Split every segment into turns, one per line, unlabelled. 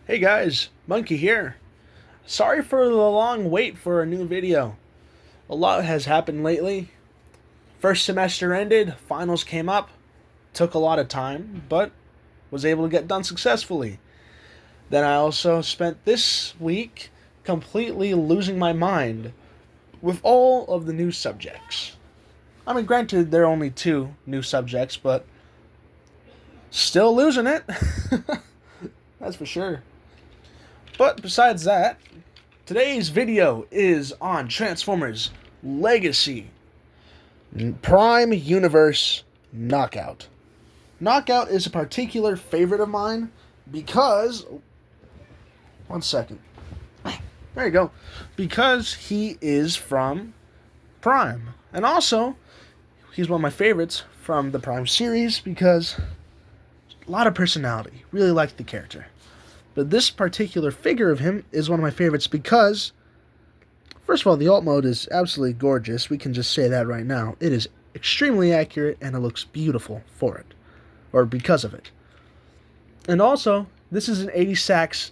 Hey guys, Monkey here. Sorry for the long wait for a new video. A lot has happened lately. First semester ended, finals came up, took a lot of time, but was able to get done successfully. Then I also spent this week completely losing my mind with all of the new subjects. I mean, granted, there are only two new subjects, but still losing it. That's for sure. But besides that, today's video is on Transformers Legacy Prime Universe Knockout. Knockout is a particular favorite of mine because. One second. There you go. Because he is from Prime. And also, he's one of my favorites from the Prime series because a lot of personality. Really like the character. But this particular figure of him is one of my favorites because, first of all, the alt mode is absolutely gorgeous. We can just say that right now. It is extremely accurate and it looks beautiful for it. Or because of it. And also, this is an 86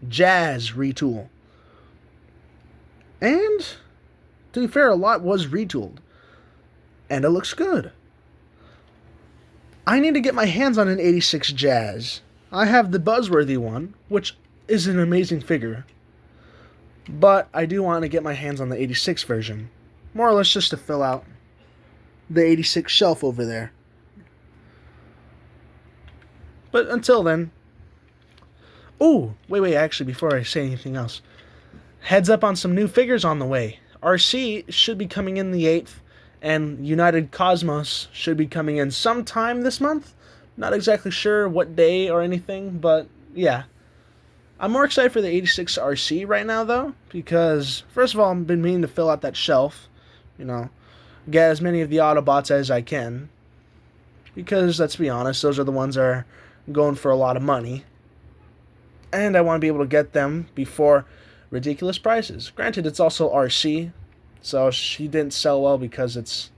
Jazz retool. And, to be fair, a lot was retooled. And it looks good. I need to get my hands on an 86 Jazz. I have the Buzzworthy one, which is an amazing figure. But I do want to get my hands on the 86 version. More or less just to fill out the 86 shelf over there. But until then... Oh, wait, actually, before I say anything else. Heads up on some new figures on the way. RC should be coming in the 8th. And United Cosmos should be coming in sometime this month. Not exactly sure what day or anything, but yeah. I'm more excited for the 86 RC right now, though, because, first of all, I've been meaning to fill out that shelf. Get as many of the Autobots as I can. Because, let's be honest, those are the ones that are going for a lot of money. And I want to be able to get them before ridiculous prices. Granted, it's also RC. So she didn't sell well because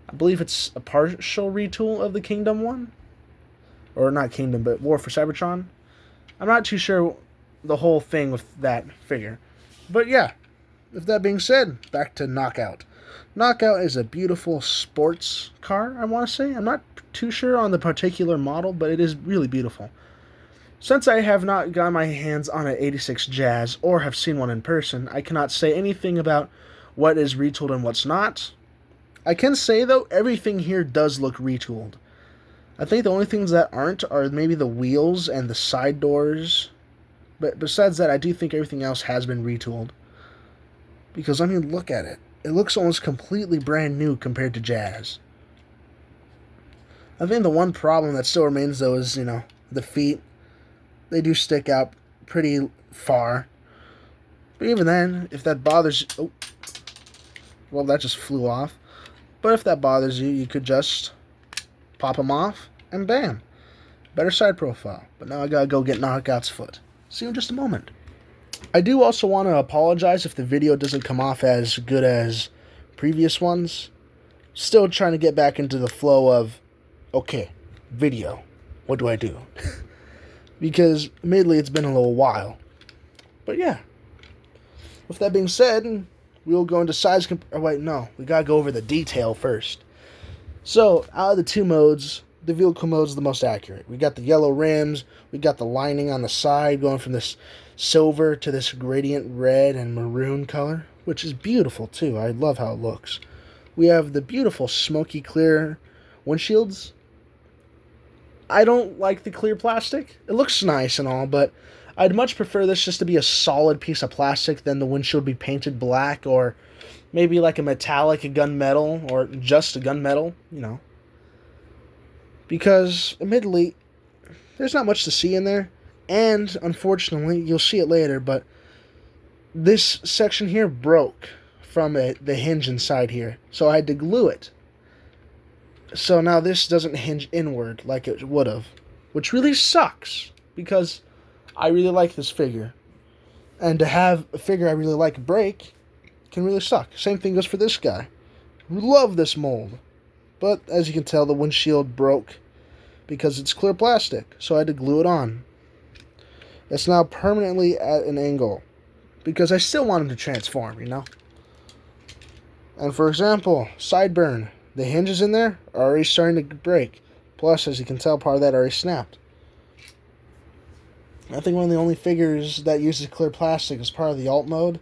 I believe it's a partial retool of the Kingdom one. Or not Kingdom, but War for Cybertron. I'm not too sure the whole thing with that figure. But yeah, with that being said, back to Knockout. Knockout is a beautiful sports car, I want to say. I'm not too sure on the particular model, but it is really beautiful. Since I have not got my hands on an 86 Jazz or have seen one in person, I cannot say anything about what is retooled and what's not. I can say, though, everything here does look retooled. I think the only things that aren't are maybe the wheels and the side doors. But besides that, I do think everything else has been retooled. Because, I mean, look at it. It looks almost completely brand new compared to Jazz. I think the one problem that still remains, though, is, the feet. They do stick out pretty far. But even then, if that bothers you... Oh. Well, that just flew off. But if that bothers you, you could just pop them off, and bam. Better side profile. But now I gotta go get Knockout's foot. See you in just a moment. I do also want to apologize if the video doesn't come off as good as previous ones. Still trying to get back into the flow of, okay, video. What do I do? Because, admittedly, it's been a little while. But yeah. With that being said... We'll go into size we gotta go over the detail first. So, out of the two modes, the vehicle mode is the most accurate. We got the yellow rims, we got the lining on the side going from this silver to this gradient red and maroon color, which is beautiful too. I love how it looks. We have the beautiful smoky clear windshields. I don't like the clear plastic. It looks nice and all, but I'd much prefer this just to be a solid piece of plastic than the windshield be painted black or maybe like a metallic gunmetal or just a gunmetal, Because, admittedly, there's not much to see in there. And, unfortunately, you'll see it later, but this section here broke from the hinge inside here. So I had to glue it. So now this doesn't hinge inward like it would have. Which really sucks. Because I really like this figure. And to have a figure I really like break can really suck. Same thing goes for this guy. Love this mold. But as you can tell, the windshield broke because it's clear plastic, so I had to glue it on. It's now permanently at an angle because I still want him to transform, you know? And for example, Sideburn, the hinges in there are already starting to break. Plus, as you can tell, part of that already snapped. I think one of the only figures that uses clear plastic as part of the alt mode,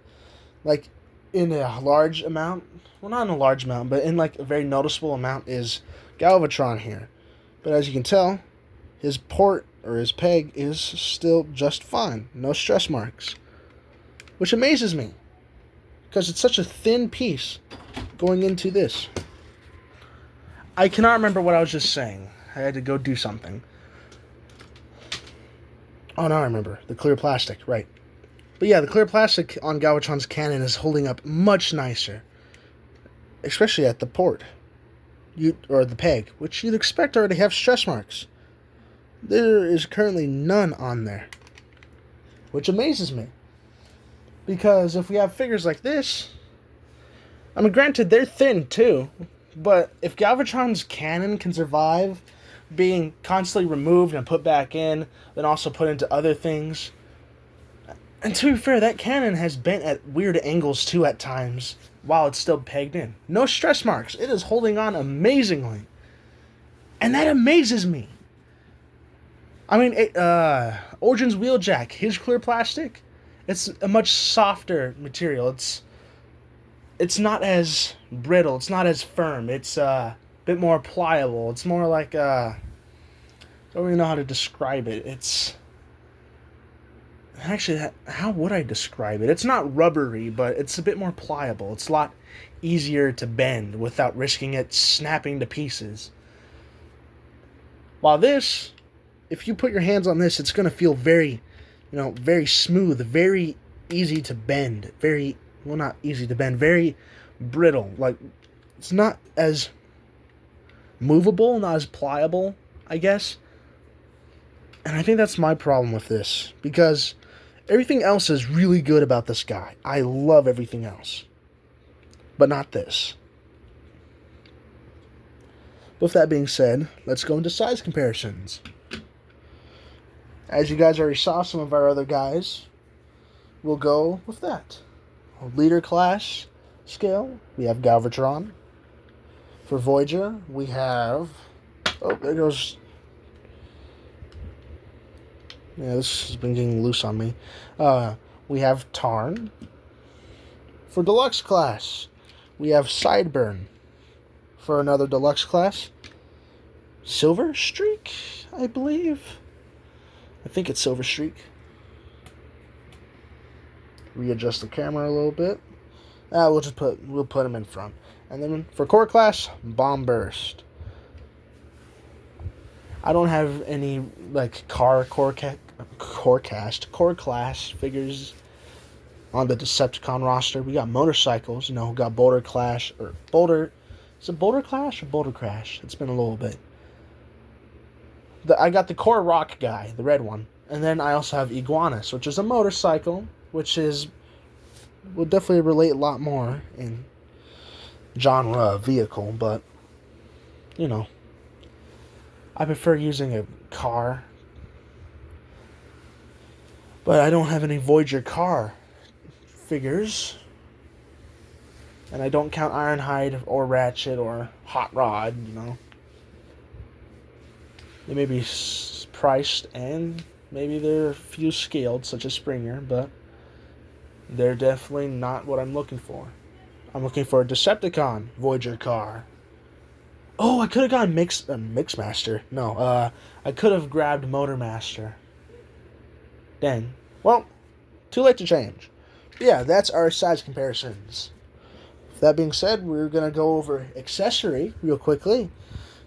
like in a large amount, well, not in a large amount, but in like a very noticeable amount, is Galvatron here. But as you can tell, his port or his peg is still just fine. No stress marks. Which amazes me, because it's such a thin piece going into this. I cannot remember what I was just saying. I had to go do something. Oh, now I remember. The clear plastic, right. But yeah, the clear plastic on Galvatron's cannon is holding up much nicer. Especially at the port. Or the peg, which you'd expect already have stress marks. There is currently none on there. Which amazes me. Because if we have figures like this, I mean, granted, they're thin too, but if Galvatron's cannon can survive being constantly removed and put back in, then also put into other things, and to be fair, that cannon has bent at weird angles too at times, while it's still pegged in. No stress marks. It is holding on amazingly. And that amazes me. I mean, Origins Wheeljack, his clear plastic, it's a much softer material. It's not as brittle. It's not as firm. It's a bit more pliable. It's more like I don't really know how to describe it. It's actually, how would I describe it? It's not rubbery, but it's a bit more pliable. It's a lot easier to bend without risking it snapping to pieces. While this, if you put your hands on this, it's going to feel very, very smooth, very easy to bend, well, not easy to bend, very brittle. Like, it's not as movable, not as pliable, I guess. And I think that's my problem with this, because everything else is really good about this guy. I love everything else, but not this. With that being said, let's go into size comparisons. As you guys already saw some of our other guys, we'll go with that. Leader class scale, we have Galvatron. For Voyager, we have... Oh, there goes... Yeah, this has been getting loose on me. We have Tarn. For Deluxe class, we have Sideburn. For another Deluxe class, Silver Streak, I believe. I think it's Silver Streak. Readjust the camera a little bit. We'll put him in front. And then for core class, Bomb Burst. I don't have any like core class figures on the Decepticon roster. We got motorcycles, got Boulder Clash or Boulder. Is it Boulder Clash or Boulder Crash? It's been a little bit. I got the core rock guy, the red one. And then I also have Iguanus, which is a motorcycle, which will definitely relate a lot more in genre vehicle, but I prefer using a car. But I don't have any Voyager car figures. And I don't count Ironhide or Ratchet or Hot Rod, They may be priced and maybe they're a few scaled, such as Springer, but they're definitely not what I'm looking for. I'm looking for a Decepticon Voyager car. Oh, I could have gone Mixmaster. No, I could have grabbed Motormaster. Dang. Well, too late to change. But yeah, that's our size comparisons. With that being said, we're going to go over accessory real quickly.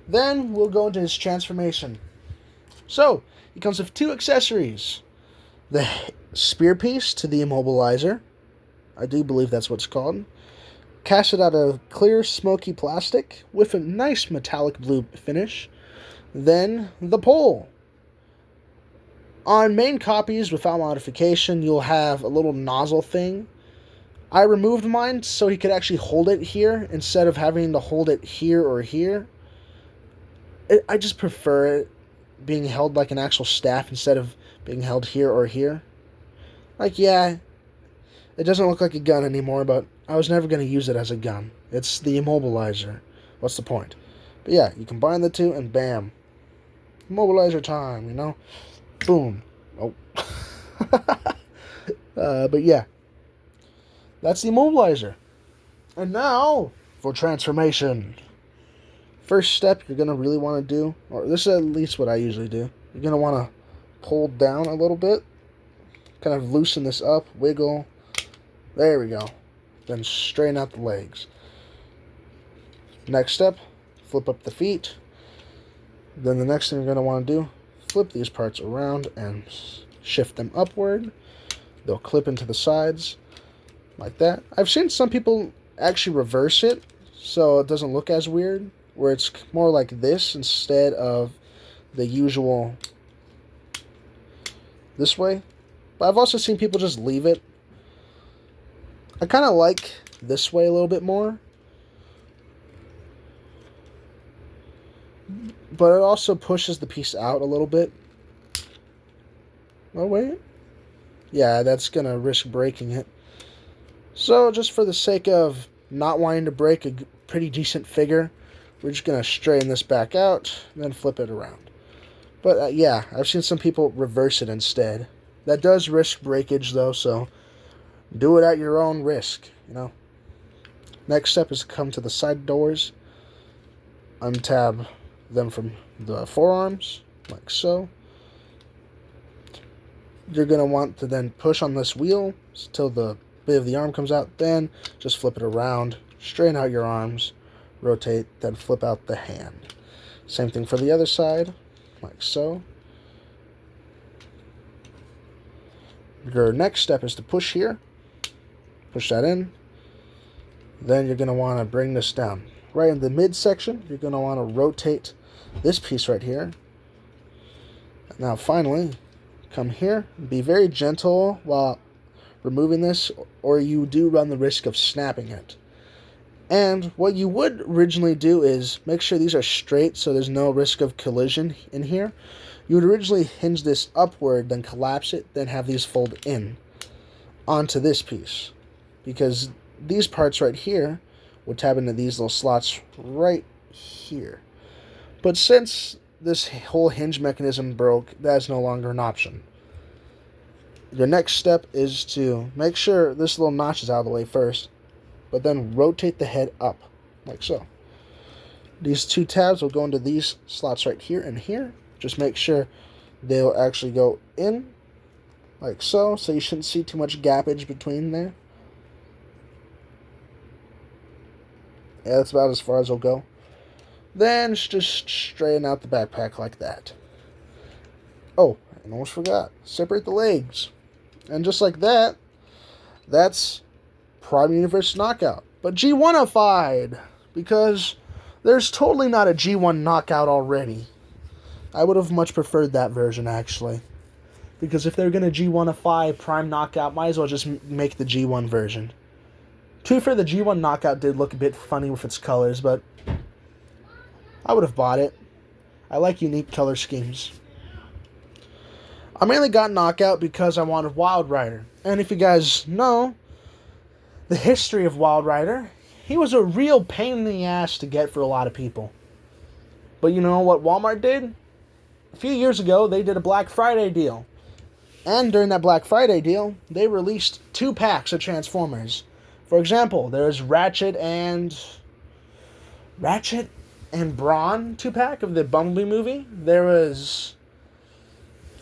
Then we'll go into his transformation. So, he comes with 2 accessories. The spear piece to the immobilizer. I do believe that's what it's called. Casted out of clear, smoky plastic with a nice metallic blue finish. Then the pole. On main copies without modification, you'll have a little nozzle thing. I removed mine so he could actually hold it here instead of having to hold it here or here. I just prefer it. being held like an actual staff instead of being held here or here. Like, yeah, it doesn't look like a gun anymore, but I was never going to use it as a gun. It's the immobilizer. What's the point? But yeah, you combine the two and bam. Immobilizer time, you know? Boom. Oh. But yeah. That's the immobilizer. And now for transformation. First step you're going to really want to do, or this is at least what I usually do, you're going to want to pull down a little bit. Kind of loosen this up, wiggle. There we go. Then straighten out the legs. Next step, flip up the feet. Then the next thing you're going to want to do, flip these parts around and shift them upward. They'll clip into the sides like that. I've seen some people actually reverse it so it doesn't look as weird, where it's more like this instead of the usual this way. But I've also seen people just leave it. I kind of like this way a little bit more. But it also pushes the piece out a little bit. Oh, wait. Yeah, that's going to risk breaking it. So, just for the sake of not wanting to break a pretty decent figure, we're just going to straighten this back out, and then flip it around. But, yeah, I've seen some people reverse it instead. That does risk breakage, though, so do it at your own risk, you know. Next step is to come to the side doors, untab them from the forearms, like so. You're going to want to then push on this wheel until the bit of the arm comes out, then just flip it around, straighten out your arms, rotate, then flip out the hand. Same thing for the other side, like so. Your next step is to push here, push that in. Then you're going to want to bring this down. Right in the midsection, you're going to want to rotate this piece right here. Now finally, come here. Be very gentle while removing this, or you do run the risk of snapping it. And what you would originally do is make sure these are straight so there's no risk of collision in here. You would originally hinge this upward, then collapse it, then have these fold in onto this piece. Because these parts right here would tab into these little slots right here. But since this whole hinge mechanism broke, that is no longer an option. Your next step is to make sure this little notch is out of the way first, but then rotate the head up, like so. These two tabs will go into these slots right here and here. Just make sure they'll actually go in, like so, so you shouldn't see too much gappage between there. Yeah, that's about as far as it'll go. Then just straighten out the backpack like that. Oh, I almost forgot. Separate the legs. And just like that, that's Prime Universe Knockout. But G1-ified, because there's totally not a G1 Knockout already. I would have much preferred that version, actually. Because if they're going to G1-ify Prime Knockout, might as well just make the G1 version. To be fair, the G1 Knockout did look a bit funny with its colors, but I would have bought it. I like unique color schemes. I mainly got Knockout because I wanted Wild Rider. And if you guys know the history of Wild Rider, he was a real pain in the ass to get for a lot of people. But you know what Walmart did? A few years ago, they did a Black Friday deal. And during that Black Friday deal, they released 2 packs of Transformers. For example, there's Ratchet and Brawn 2-pack of the Bumblebee movie. There was,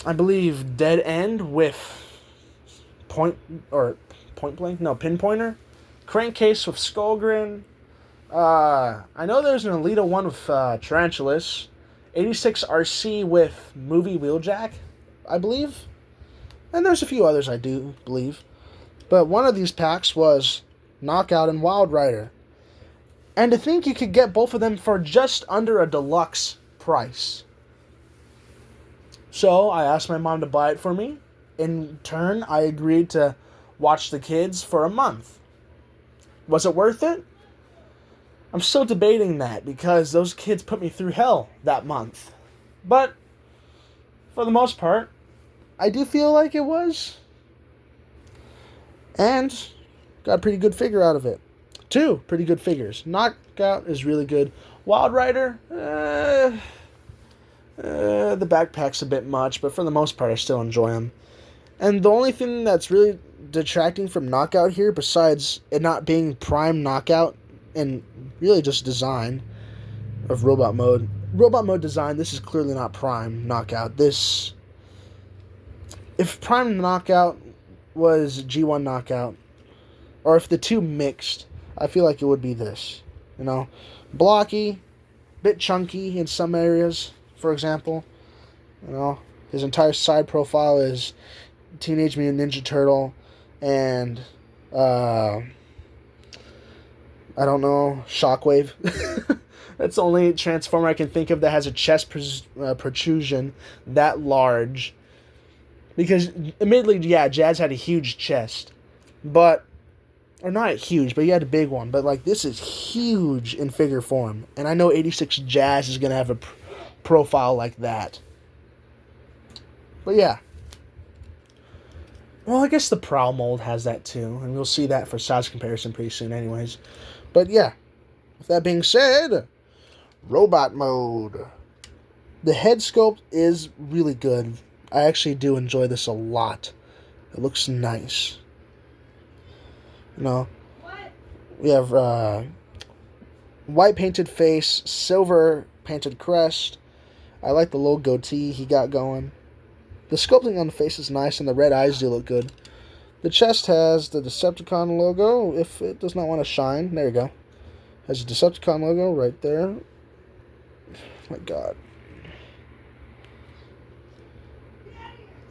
I believe, Dead End with Pinpointer. Crankcase with Skullgrin. I know there's an Alita one with Tarantulas. 86 RC with Movie Wheeljack, I believe. And there's a few others I do believe. But one of these packs was Knockout and Wild Rider. And to think you could get both of them for just under a deluxe price. So I asked my mom to buy it for me. In turn, I agreed to watch the kids for a month. Was it worth it? I'm still debating that because those kids put me through hell that month. But for the most part, I do feel like it was. And got a pretty good figure out of it. 2 pretty good figures. Knockout is really good. Wild Rider, the backpack's a bit much, but for the most part, I still enjoy him. And the only thing that's really detracting from Knockout here, besides it not being prime Knockout, and really just design of robot mode design, this is clearly not prime Knockout. If prime Knockout was G1 Knockout, or if the two mixed, I feel like it would be this. Blocky, bit chunky in some areas, for example. His entire side profile is Teenage Mutant Ninja Turtle and I don't know, Shockwave. That's the only Transformer I can think of that has a chest protrusion that large. Because, admittedly, yeah, Jazz had a huge chest. Or not huge, but he had a big one. But, this is huge in figure form. And I know 86 Jazz is going to have a profile like that. But, yeah. Well, I guess the Prowl mold has that, too. And we'll see that for size comparison pretty soon anyways. But, yeah. With that being said, robot mode. The head sculpt is really good. I actually do enjoy this a lot. It looks nice. We have white painted face, silver painted crest. I like the little goatee he got going. The sculpting on the face is nice, and the red eyes do look good. The chest has the Decepticon logo, if it does not want to shine. There you go. Has a Decepticon logo right there. Oh my god.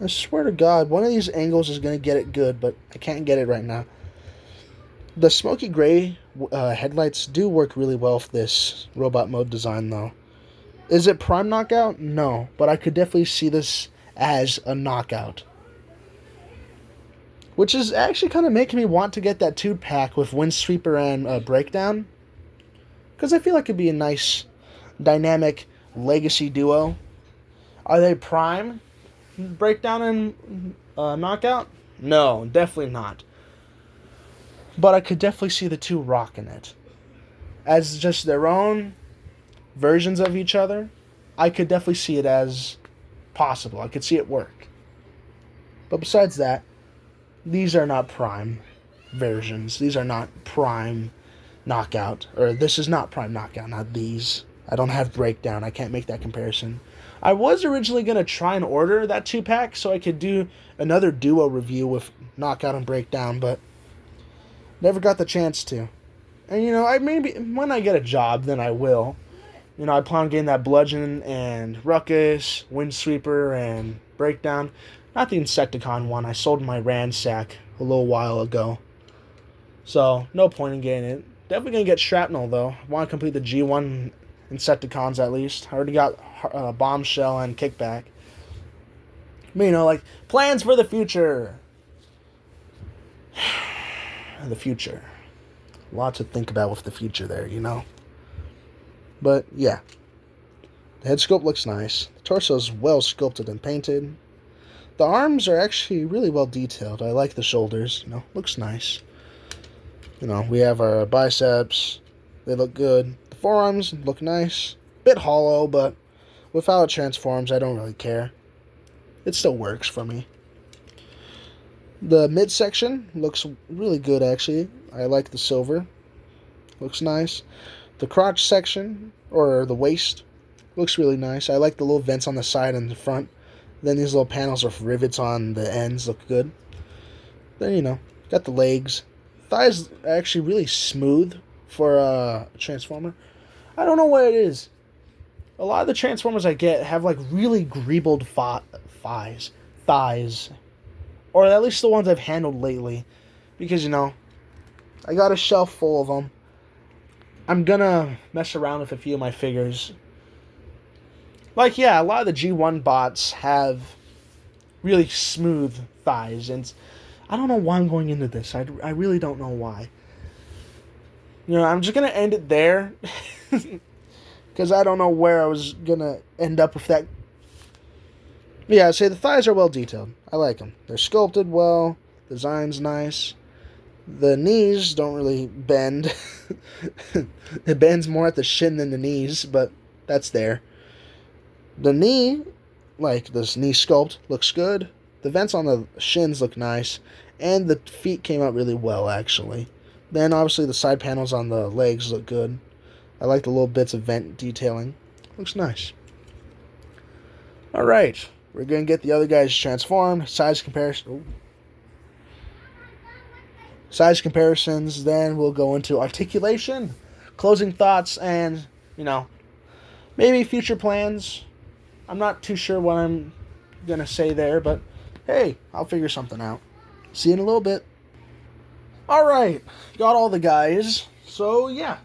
I swear to God, one of these angles is going to get it good, but I can't get it right now. The smoky gray headlights do work really well for this robot mode design, though. Is it prime Knockout? No, but I could definitely see this as a Knockout. Which is actually kind of making me want to get that 2-pack with Windsweeper and Breakdown. Because I feel like it'd be a nice, dynamic legacy duo. Are they prime Breakdown and Knockout? No, definitely not. But I could definitely see the two rocking it. As just their own versions of each other, I could definitely see it as possible. I could see it work. But besides that, these are not prime versions. These are not prime Knockout. Or this is not prime Knockout, not these. I don't have Breakdown. I can't make that comparison. I was originally going to try and order that 2-pack so I could do another duo review with Knockout and Breakdown, but never got the chance to. And, I maybe when I get a job, then I will. I plan on getting that Bludgeon and Ruckus, Windsweeper, and Breakdown. Not the Insecticon one. I sold my Ransack a little while ago. So, no point in getting it. Definitely going to get Shrapnel, though. I want to complete the G1 Insecticons, at least. I already got Bombshell and Kickback. But, plans for the future. The future. A lot to think about with the future there, But, yeah. The head sculpt looks nice. The torso is well sculpted and painted. The arms are actually really well detailed. I like the shoulders. Looks nice. We have our biceps. They look good. The forearms look nice. Bit hollow, but with how it transforms, I don't really care. It still works for me. The midsection looks really good, actually. I like the silver. Looks nice. The crotch section, or the waist, looks really nice. I like the little vents on the side and the front. Then these little panels with rivets on the ends look good. Then, got the legs. Thighs are actually really smooth for a Transformer. I don't know what it is. A lot of the Transformers I get have, really greebled thighs. Or at least the ones I've handled lately. Because, I got a shelf full of them. I'm gonna mess around with a few of my figures. A lot of the G1 bots have really smooth thighs. And I don't know why I'm going into this. I really don't know why. I'm just gonna end it there. Because I don't know where I was gonna end up with that Yeah, I'd say the thighs are well detailed. I like them. They're sculpted well. Design's nice. The knees don't really bend. It bends more at the shin than the knees, but that's there. The knee, like this knee sculpt, looks good. The vents on the shins look nice. And the feet came out really well, actually. Then, obviously, the side panels on the legs look good. I like the little bits of vent detailing. Looks nice. Alright, we're going to get the other guys transformed. Size comparison. Size comparisons, then we'll go into articulation, closing thoughts, and, maybe future plans. I'm not too sure what I'm going to say there, but hey, I'll figure something out. See you in a little bit. Alright, got all the guys. So, yeah.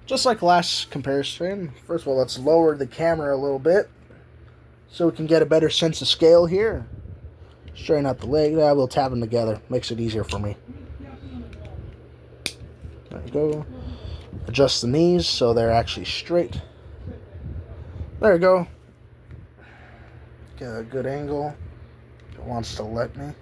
Just like last comparison, first of all, let's lower the camera a little bit so we can get a better sense of scale here. Straighten out the leg. We'll tab them together. Makes it easier for me. There we go. Adjust the knees so they're actually straight. There we go. Get a good angle. It wants to let me.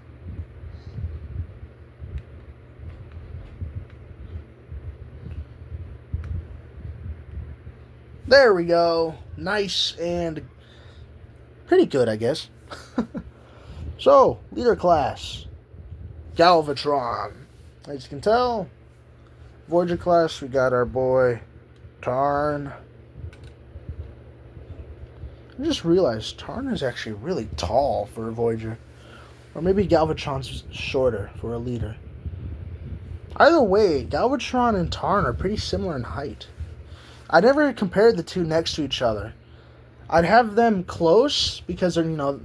There we go. Nice and pretty good, I guess. So, leader class. Galvatron. As you can tell, Voyager class, we got our boy Tarn. I just realized Tarn is actually really tall for a Voyager. Or maybe Galvatron's shorter for a leader. Either way, Galvatron and Tarn are pretty similar in height. I never compared the two next to each other. I'd have them close because they're, the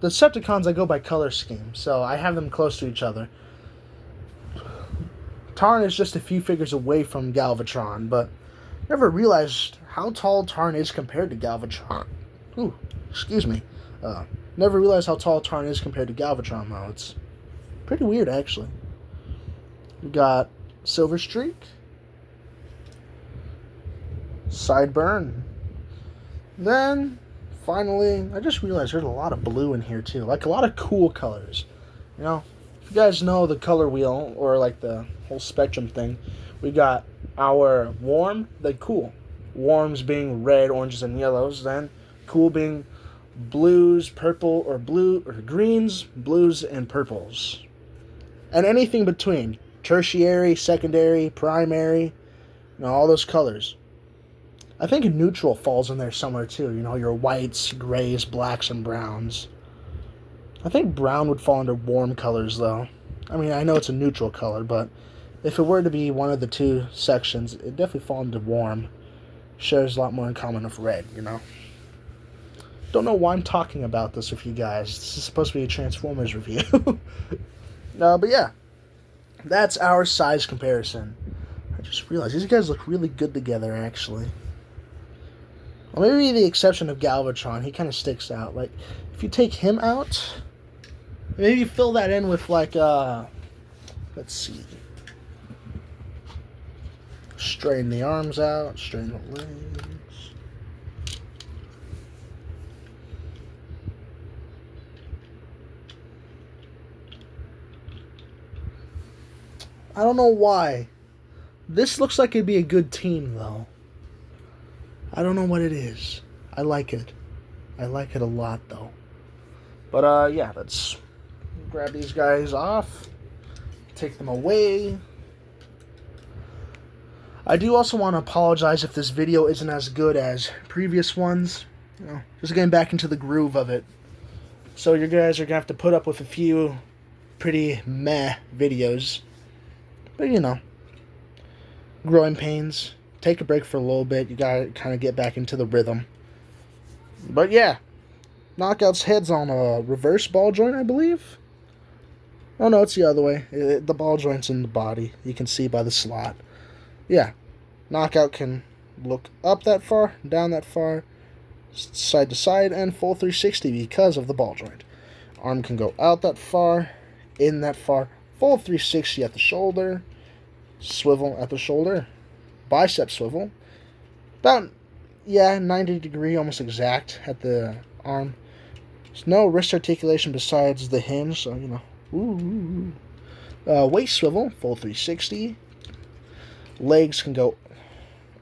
Decepticons I go by color scheme, so I have them close to each other. Tarn is just a few figures away from Galvatron, but never realized how tall Tarn is compared to Galvatron. Ooh, excuse me. Never realized how tall Tarn is compared to Galvatron, though. It's pretty weird, actually. We got Silver Streak. Sideburn. Then, finally, I just realized there's a lot of blue in here, too. Like, a lot of cool colors. If you guys know the color wheel, or, like, the whole spectrum thing, we got our warm, then cool. Warms being red, oranges, and yellows. Then cool being blues, purple, or greens, blues, and purples. And anything between. Tertiary, secondary, primary, all those colors. I think neutral falls in there somewhere too. Your whites, grays, blacks, and browns. I think brown would fall under warm colors, though. I mean, I know it's a neutral color, but if it were to be one of the two sections, it'd definitely fall into warm. Shares a lot more in common with red, Don't know why I'm talking about this with you guys. This is supposed to be a Transformers review. But yeah. That's our size comparison. I just realized these guys look really good together, actually. Well, maybe the exception of Galvatron. He kind of sticks out. Like, if you take him out, maybe you fill that in with, like, let's see. Straighten the arms out, straighten the legs. I don't know why. This looks like it'd be a good team, though. I don't know what it is. I like it. I like it a lot, though. But, yeah, let's grab these guys off. Take them away. I do also want to apologize if this video isn't as good as previous ones. Just getting back into the groove of it. So you guys are going to have to put up with a few pretty meh videos. But, growing pains. Take a break for a little bit. You gotta kind of get back into the rhythm. But yeah. Knockout's head's on a reverse ball joint, I believe. Oh no, it's the other way. The ball joint's in the body. You can see by the slot. Yeah. Knockout can look up that far, down that far, side to side, and full 360 because of the ball joint. Arm can go out that far, in that far, full 360 at the shoulder, swivel at the shoulder, bicep swivel, about, 90 degree, almost exact at the arm, There's no wrist articulation besides the hinge, so, you know. Ooh. Waist swivel, full 360. Legs can go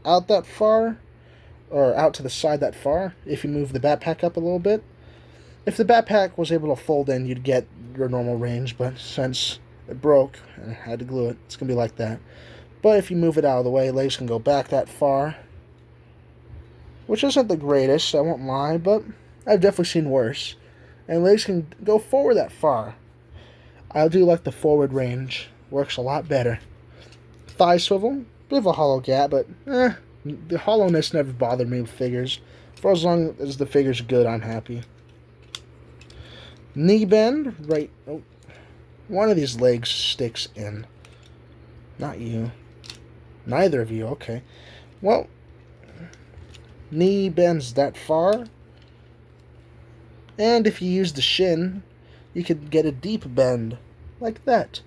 out that far, or out to the side that far, if you move the backpack up a little bit. If the backpack was able to fold in, you'd get your normal range, but since it broke and I had to glue it, it's going to be like that. But if you move it out of the way, legs can go back that far, which isn't the greatest, I won't lie, but I've definitely seen worse. And legs can go forward that far. I do like the forward range. Works a lot better. Thigh swivel. Bit of a hollow gap, but the hollowness never bothered me with figures. For as long as the figure's good, I'm happy. Knee bend. Right. Oh, one of these legs sticks in. Not you. Neither of you. Okay. Well, knee bends that far. And if you use the shin, you could get a deep bend, like that.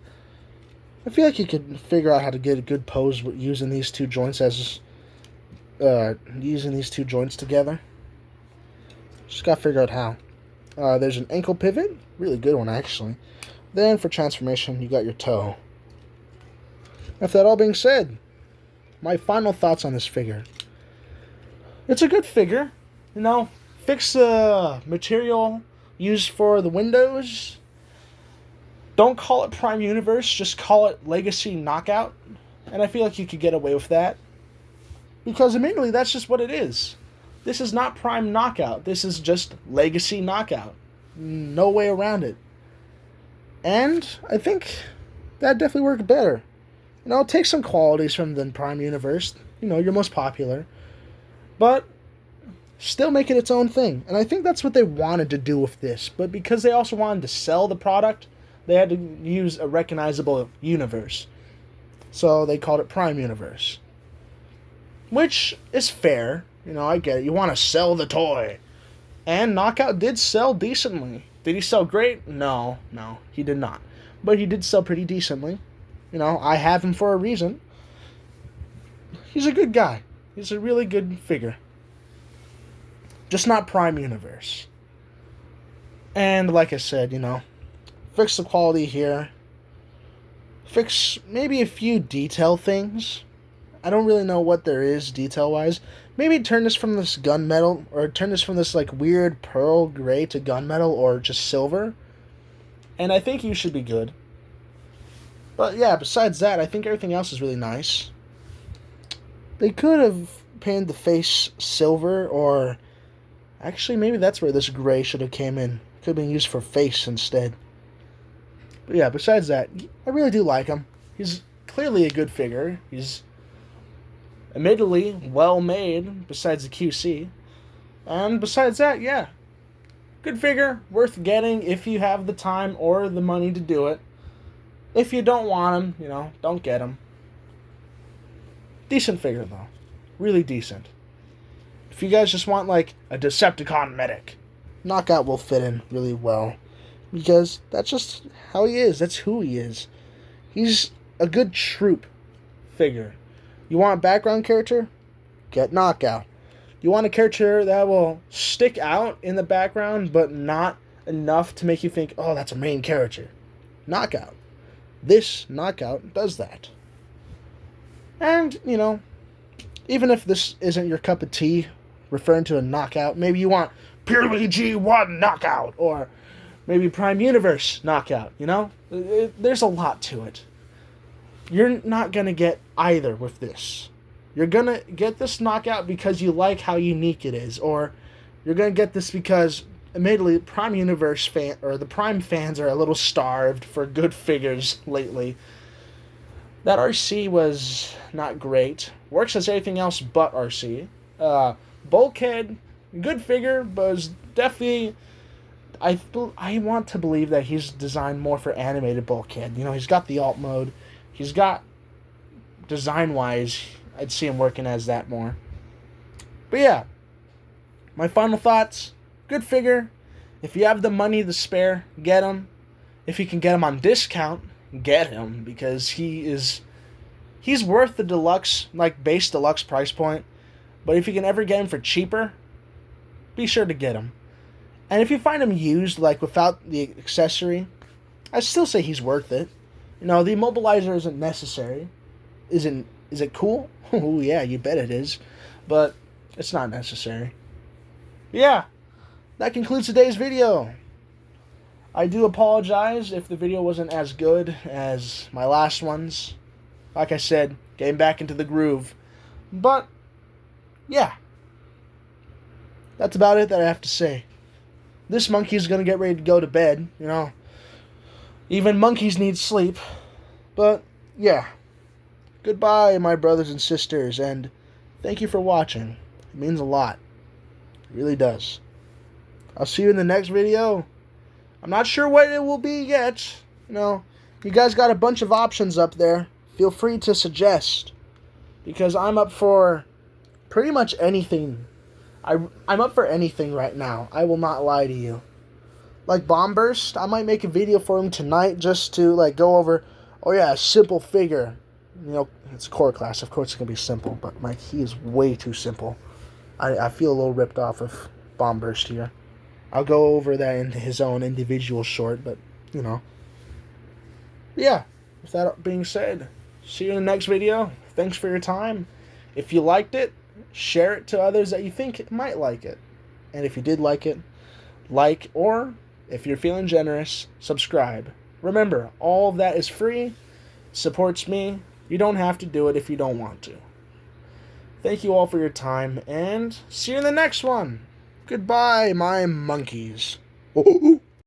I feel like you could figure out how to get a good pose using these two joints together. Just gotta figure out how. There's an ankle pivot, really good one actually. Then for transformation, you got your toe. After that all being said, my final thoughts on this figure. It's a good figure, you know. Fix the material used for the windows. Don't call it Prime Universe, just call it Legacy Knockout. And I feel like you could get away with that. Because admittedly, that's just what it is. This is not Prime Knockout. This is just Legacy Knockout. No way around it. And I think that definitely worked better. You know, take some qualities from the Prime Universe. You know, your most popular. But still make it its own thing. And I think that's what they wanted to do with this. But because they also wanted to sell the product, they had to use a recognizable universe. So they called it Prime Universe. Which is fair. You know, I get it. You want to sell the toy. And Knockout did sell decently. Did he sell great? No, he did not. But he did sell pretty decently. You know, I have him for a reason. He's a good guy. He's a really good figure. Just not Prime Universe. And like I said, you know, fix the quality here. Fix maybe a few detail things. I don't really know what there is detail-wise. Maybe turn this from this gunmetal, or turn this from this like weird pearl gray to gunmetal, or just silver. And I think you should be good. But yeah, besides that, I think everything else is really nice. They could have painted the face silver, or actually maybe that's where this gray should have came in. Could have been used for face instead. But yeah, besides that, I really do like him. He's clearly a good figure. He's admittedly well made, besides the QC. And besides that, yeah, good figure, worth getting if you have the time or the money to do it. If you don't want him, you know, don't get him. Decent figure, though. Really decent. If you guys just want, like, a Decepticon medic, Knockout will fit in really well. Because that's just how he is. That's who he is. He's a good troop figure. You want a background character? Get Knockout. You want a character that will stick out in the background, but not enough to make you think, oh, that's a main character. Knockout. This Knockout does that. And, you know, even if this isn't your cup of tea, referring to a Knockout, maybe you want Purely G1 Knockout, or maybe Prime Universe Knockout, you know? There's a lot to it. You're not going to get either with this. You're going to get this Knockout because you like how unique it is, or you're going to get this because, admittedly, Prime Universe or the Prime fans are a little starved for good figures lately. That RC was not great. Works as everything else but RC. Bulkhead, good figure, but was definitely... I want to believe that he's designed more for animated Bulkhead. You know, he's got the alt mode. He's got, design-wise, I'd see him working as that more. But yeah, my final thoughts, good figure. If you have the money to spare, get him. If you can get him on discount, get him, because he's worth the deluxe, like base deluxe price point. But if you can ever get him for cheaper, be sure to get him. And if you find him used, like without the accessory, I still say he's worth it. You know, the immobilizer isn't necessary. Is it cool? Oh yeah, you bet it is. But it's not necessary. Yeah, that concludes today's video. I do apologize if the video wasn't as good as my last ones. Like I said, getting back into the groove. But, yeah. That's about it that I have to say. This monkey's gonna get ready to go to bed, you know. Even monkeys need sleep. But, yeah. Goodbye, my brothers and sisters, and thank you for watching. It means a lot. It really does. I'll see you in the next video. I'm not sure what it will be yet. You know, you guys got a bunch of options up there. Feel free to suggest. Because I'm up for pretty much anything. I'm up for anything right now. I will not lie to you. Like Bomb Burst, I might make a video for him tonight just to like go over, oh yeah, a simple figure. You know, it's a core class. Of course it's going to be simple, but Mike, he is way too simple. I feel a little ripped off of Bomb Burst here. I'll go over that in his own individual short, but, you know. Yeah, with that being said, see you in the next video. Thanks for your time. If you liked it, share it to others that you think might like it. And if you did like it, like, or if you're feeling generous, subscribe. Remember, all of that is free, supports me. You don't have to do it if you don't want to. Thank you all for your time, and see you in the next one. Goodbye, my monkeys.